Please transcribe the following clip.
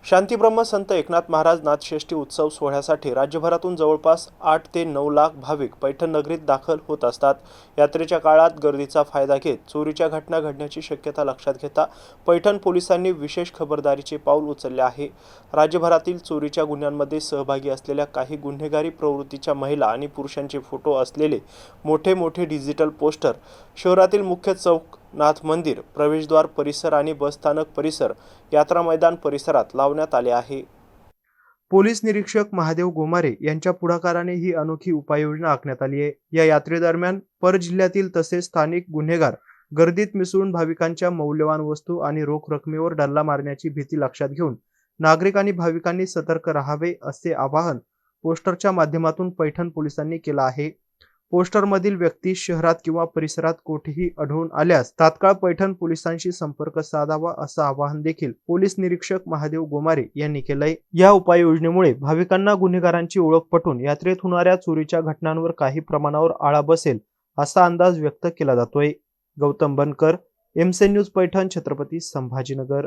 शांतीब्रह्म संत एकनाथ महाराज नाथषष्ठी उत्सव सोहळ्यासाठी राज्यभरातून जवळपास 8 ते 9 लाख भाविक पैठण नगरीत दाखल होत असतात। यात्रेच्या काळात गर्दीचा फायदा घेत चोरीच्या घटना घडण्याची शक्यता लक्षात घेता पैठण पोलिसांनी विशेष खबरदारीचे पाऊल उचलले आहे। राज्यभरातील चोरीच्या गुन्ह्यांमध्ये सहभागी असलेल्या काही गुन्हेगारी प्रवृत्तीच्या महिला आणि पुरुषांचे फोटो असलेले मोठे डिजिटल पोस्टर शहरातील मुख्य चौक, नाथ मंदिर, प्रवेशद्वार परिसर आणि बसस्थानक परिसर, यात्रा मैदान परिसरात लावण्यात आले आहे। पोलीस निरीक्षक महादेव गोमारे यांच्या पुढाकाराने ही अनोखी उपाययोजना आखण्यात आली आहे। या यात्रेदरम्यान परजिल्ह्यातील तसेच स्थानिक गुन्हेगार गर्दीत मिसळून भाविकांच्या मौल्यवान वस्तू आणि रोख रकमेवर डल्ला मारण्याची भीती लक्षात घेऊन नागरिक आणि भाविकांनी सतर्क राहावे असे आवाहन पोस्टरच्या माध्यमातून पैठण पोलिसांनी केलं आहे। पोस्टरमधील व्यक्ती शहरात किंवा परिसरात कोठेही आढळून आल्यास तात्काळ पैठण पोलिसांशी संपर्क साधावा असं आवाहन देखील पोलीस निरीक्षक महादेव गोमारे यांनी केलंय। या उपाययोजनेमुळे भाविकांना गुन्हेगारांची ओळख पटून यात्रेत होणाऱ्या चोरीच्या घटनांवर काही प्रमाणावर आळा बसेल असा अंदाज व्यक्त केला जातोय। गौतम बनकर, एमसी न्यूज पैठण, छत्रपती संभाजीनगर।